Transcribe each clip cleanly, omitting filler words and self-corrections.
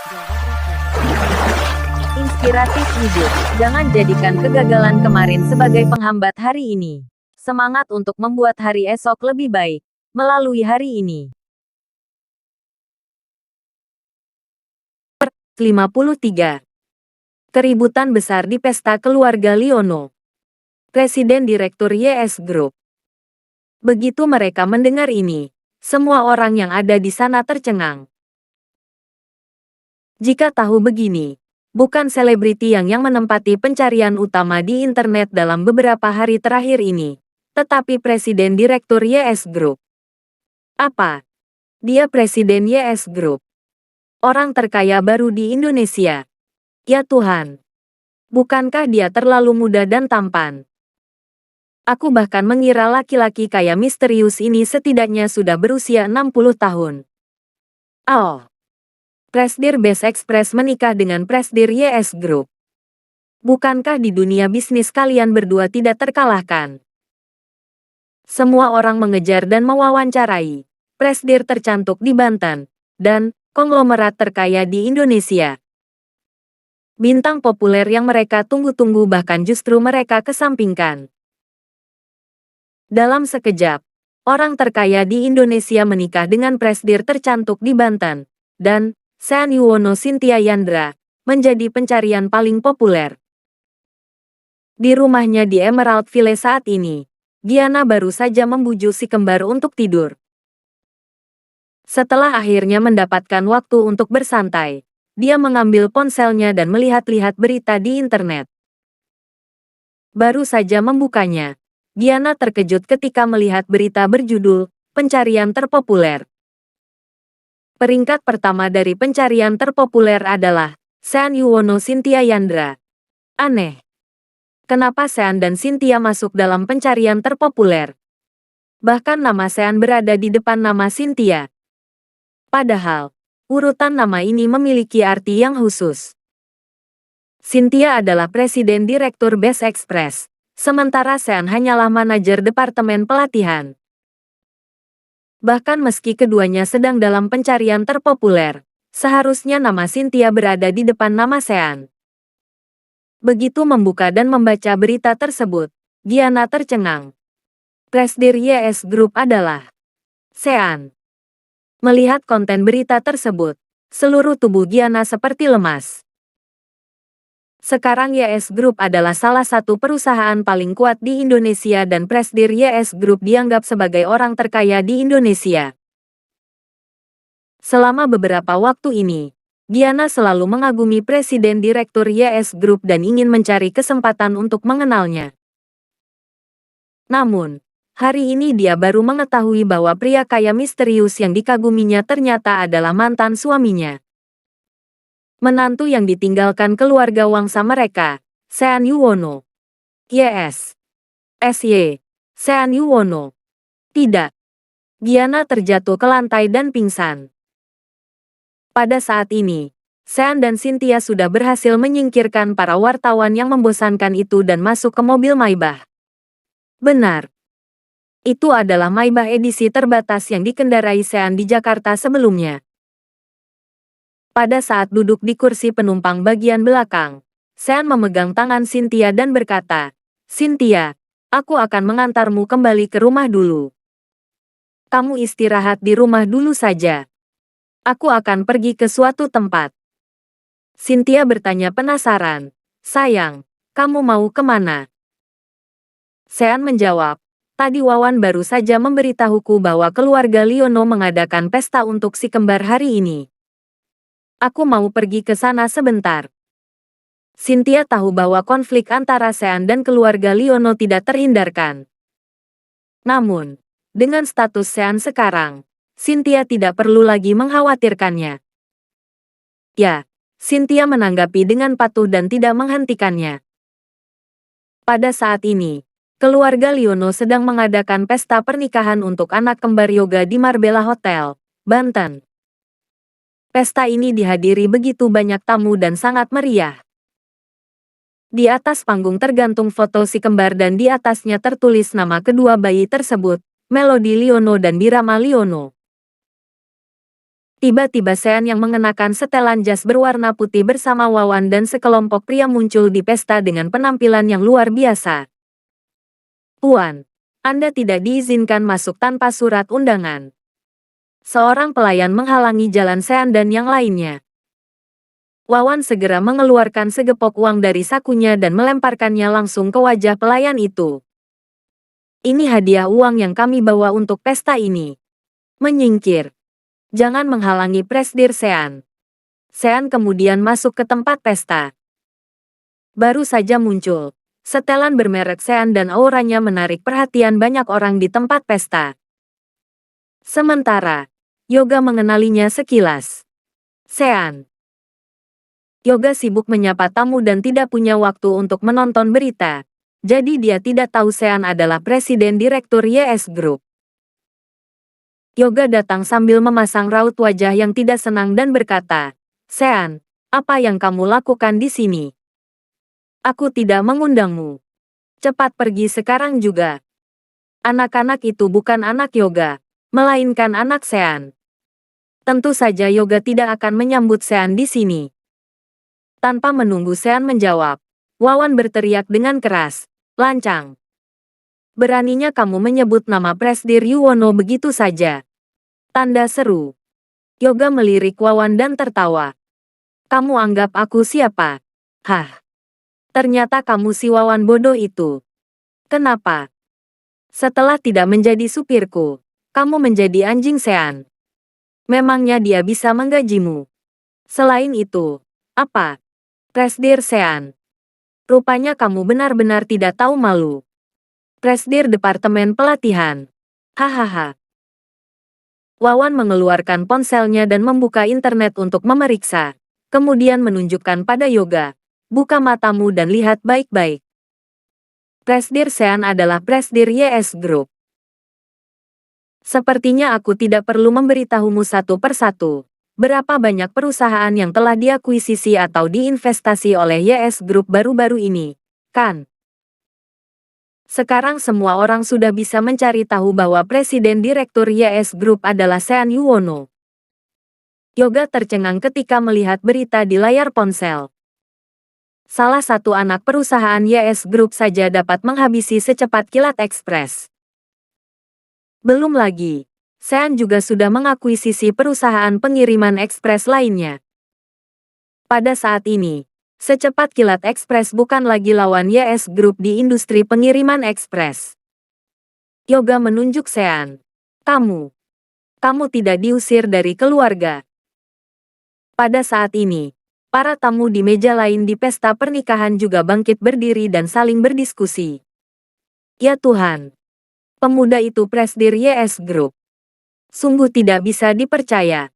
Jawab Raffi. Inspiratif hidup. Jangan jadikan kegagalan kemarin sebagai penghambat hari ini. Semangat untuk membuat hari esok lebih baik melalui hari ini. 53. Keributan besar di pesta keluarga Liono. Presiden Direktur YS Group. Begitu mereka mendengar ini, semua orang yang ada di sana tercengang. Jika tahu begini, bukan selebriti yang menempati pencarian utama di internet dalam beberapa hari terakhir ini, tetapi Presiden Direktur YS Group. Apa? Dia Presiden YS Group. Orang terkaya baru di Indonesia. Ya Tuhan. Bukankah dia terlalu muda dan tampan? Aku bahkan mengira laki-laki kaya misterius ini setidaknya sudah berusia 60 tahun. Oh. Presidir Best Express menikah dengan Presidir YS Group. Bukankah di dunia bisnis kalian berdua tidak terkalahkan? Semua orang mengejar dan mewawancarai presidir tercantik di Banten dan konglomerat terkaya di Indonesia. Bintang populer yang mereka tunggu-tunggu bahkan justru mereka kesampingkan. Dalam sekejap, orang terkaya di Indonesia menikah dengan presidir tercantik di Banten dan Sean Yuwono Cynthia Yandra menjadi pencarian paling populer. Di rumahnya di Emerald Ville saat ini, Giana baru saja membujuk si kembar untuk tidur. Setelah akhirnya mendapatkan waktu untuk bersantai, dia mengambil ponselnya dan melihat-lihat berita di internet. Baru saja membukanya, Giana terkejut ketika melihat berita berjudul "Pencarian Terpopuler". Peringkat pertama dari pencarian terpopuler adalah Sean Yuwono Cynthia Yandra. Aneh. Kenapa Sean dan Cynthia masuk dalam pencarian terpopuler? Bahkan nama Sean berada di depan nama Cynthia. Padahal, urutan nama ini memiliki arti yang khusus. Cynthia adalah Presiden Direktur Best Express, sementara Sean hanyalah manajer departemen pelatihan. Bahkan meski keduanya sedang dalam pencarian terpopuler, seharusnya nama Cynthia berada di depan nama Sean. Begitu membuka dan membaca berita tersebut, Giana tercengang. Presidir YS Group adalah Sean. Melihat konten berita tersebut, seluruh tubuh Giana seperti lemas. Sekarang YS Group adalah salah satu perusahaan paling kuat di Indonesia dan Presidir YS Group dianggap sebagai orang terkaya di Indonesia. Selama beberapa waktu ini, Giana selalu mengagumi Presiden Direktur YS Group dan ingin mencari kesempatan untuk mengenalnya. Namun, hari ini dia baru mengetahui bahwa pria kaya misterius yang dikaguminya ternyata adalah mantan suaminya. Menantu yang ditinggalkan keluarga wangsa mereka, Sean Yuwono. YS. SY. Sean Yuwono. Tidak. Giana terjatuh ke lantai dan pingsan. Pada saat ini, Sean dan Cynthia sudah berhasil menyingkirkan para wartawan yang membosankan itu dan masuk ke mobil Maybach. Benar. Itu adalah Maybach edisi terbatas yang dikendarai Sean di Jakarta sebelumnya. Pada saat duduk di kursi penumpang bagian belakang, Sean memegang tangan Cynthia dan berkata, "Cynthia, aku akan mengantarmu kembali ke rumah dulu. Kamu istirahat di rumah dulu saja. Aku akan pergi ke suatu tempat." Cynthia bertanya penasaran, "Sayang, kamu mau kemana?" Sean menjawab, "Tadi Wawan baru saja memberitahuku bahwa keluarga Liono mengadakan pesta untuk si kembar hari ini. Aku mau pergi ke sana sebentar." Cynthia tahu bahwa konflik antara Sean dan keluarga Liono tidak terhindarkan. Namun, dengan status Sean sekarang, Cynthia tidak perlu lagi mengkhawatirkannya. Ya, Cynthia menanggapi dengan patuh dan tidak menghentikannya. Pada saat ini, keluarga Liono sedang mengadakan pesta pernikahan untuk anak kembar Yoga di Marbella Hotel, Banten. Pesta ini dihadiri begitu banyak tamu dan sangat meriah. Di atas panggung tergantung foto si kembar dan di atasnya tertulis nama kedua bayi tersebut, Melody Liono dan Birama Liono. Tiba-tiba Sean yang mengenakan setelan jas berwarna putih bersama Wawan dan sekelompok pria muncul di pesta dengan penampilan yang luar biasa. "Puan, Anda tidak diizinkan masuk tanpa surat undangan." Seorang pelayan menghalangi jalan Sean dan yang lainnya. Wawan segera mengeluarkan segepok uang dari sakunya dan melemparkannya langsung ke wajah pelayan itu. "Ini hadiah uang yang kami bawa untuk pesta ini. Menyingkir. Jangan menghalangi Presdir Sean." Sean kemudian masuk ke tempat pesta. Baru saja muncul. Setelan bermerek Sean dan auranya menarik perhatian banyak orang di tempat pesta. Sementara, Yoga mengenalinya sekilas. "Sean." Yoga sibuk menyapa tamu dan tidak punya waktu untuk menonton berita. Jadi dia tidak tahu Sean adalah Presiden Direktur YS Group. Yoga datang sambil memasang raut wajah yang tidak senang dan berkata, "Sean, apa yang kamu lakukan di sini? Aku tidak mengundangmu. Cepat pergi sekarang juga." Anak-anak itu bukan anak Yoga, melainkan anak Sean. Tentu saja Yoga tidak akan menyambut Sean di sini. Tanpa menunggu Sean menjawab, Wawan berteriak dengan keras, "Lancang! Beraninya kamu menyebut nama Presdir Yuwono begitu saja?" Tanda seru. Yoga melirik Wawan dan tertawa. "Kamu anggap aku siapa? Hah? Ternyata kamu si Wawan bodoh itu. Kenapa? Setelah tidak menjadi supirku, kamu menjadi anjing Sean. Memangnya dia bisa menggajimu? Selain itu, apa? Presdir Sean. Rupanya kamu benar-benar tidak tahu malu. Presdir Departemen Pelatihan. Hahaha." Wawan mengeluarkan ponselnya dan membuka internet untuk memeriksa. Kemudian menunjukkan pada Yoga. "Buka matamu dan lihat baik-baik. Presdir Sean adalah Presdir YS Group. Sepertinya aku tidak perlu memberitahumu satu persatu. Berapa banyak perusahaan yang telah diakuisisi atau diinvestasi oleh YS Group baru-baru ini, kan? Sekarang semua orang sudah bisa mencari tahu bahwa Presiden Direktur YS Group adalah Sean Yuwono." Yoga tercengang ketika melihat berita di layar ponsel. Salah satu anak perusahaan YS Group saja dapat menghabisi secepat kilat ekspres. Belum lagi, Sean juga sudah mengakuisisi perusahaan pengiriman ekspres lainnya. Pada saat ini, secepat kilat ekspres bukan lagi lawan YS Group di industri pengiriman ekspres. Yoga menunjuk Sean. Kamu tidak diusir dari keluarga." Pada saat ini, para tamu di meja lain di pesta pernikahan juga bangkit berdiri dan saling berdiskusi. "Ya Tuhan, pemuda itu Presdir YS Group. Sungguh tidak bisa dipercaya.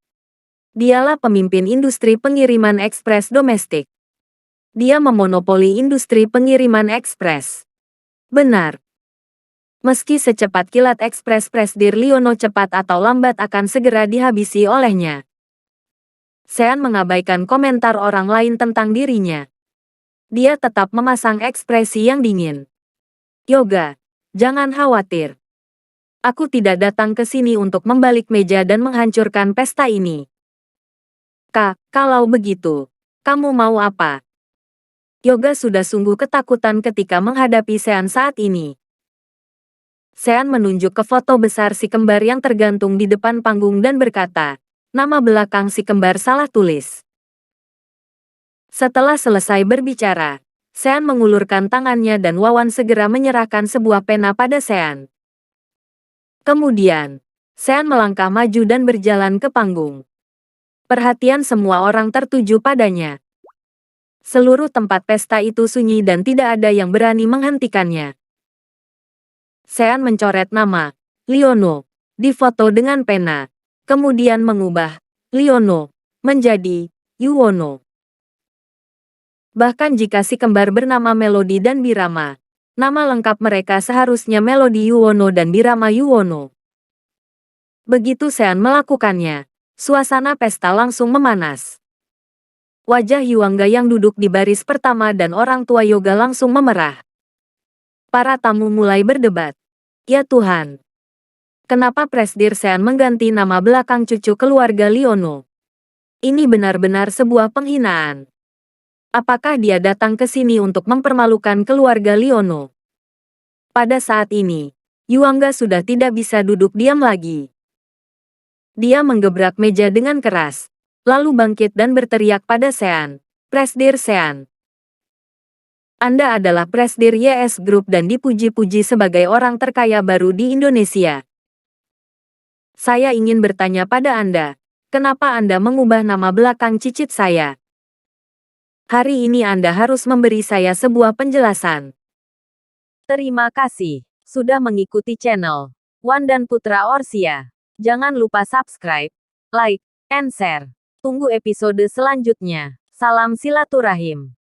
Dialah pemimpin industri pengiriman ekspres domestik. Dia memonopoli industri pengiriman ekspres. Benar. Meski secepat kilat ekspres Presdir Yuwono cepat atau lambat akan segera dihabisi olehnya." Sean mengabaikan komentar orang lain tentang dirinya. Dia tetap memasang ekspresi yang dingin. "Yoga, jangan khawatir. Aku tidak datang ke sini untuk membalik meja dan menghancurkan pesta ini. Kalau begitu, kamu mau apa?" Yoga sudah sungguh ketakutan ketika menghadapi Sean saat ini. Sean menunjuk ke foto besar si kembar yang tergantung di depan panggung dan berkata, "Nama belakang si kembar salah tulis." Setelah selesai berbicara, Sean mengulurkan tangannya dan Wawan segera menyerahkan sebuah pena pada Sean. Kemudian, Sean melangkah maju dan berjalan ke panggung. Perhatian semua orang tertuju padanya. Seluruh tempat pesta itu sunyi dan tidak ada yang berani menghentikannya. Sean mencoret nama Yuwono di foto dengan pena, kemudian mengubah Yuwono menjadi Yuwono. Bahkan jika si kembar bernama Melody dan Birama, nama lengkap mereka seharusnya Melody Yuwono dan Birama Yuwono. Begitu Sean melakukannya, suasana pesta langsung memanas. Wajah Yuangga yang duduk di baris pertama dan orang tua Yoga langsung memerah. Para tamu mulai berdebat. "Ya Tuhan, Kenapa Presdir Sean mengganti nama belakang cucu keluarga Liono? Ini benar-benar sebuah penghinaan. Apakah dia datang ke sini untuk mempermalukan keluarga Liono? Pada saat ini, Yuangga sudah tidak bisa duduk diam lagi. Dia menggebrak meja dengan keras, lalu bangkit dan berteriak pada Sean. Presdir Sean. Anda adalah Presdir YS Group dan dipuji-puji sebagai orang terkaya baru di Indonesia. Saya ingin bertanya pada Anda, kenapa Anda mengubah nama belakang cicit saya? Hari ini Anda harus memberi saya sebuah penjelasan. Terima kasih sudah mengikuti channel Wan dan Putra Orsia. Jangan lupa subscribe, like, and share. Tunggu episode selanjutnya. Salam silaturahim.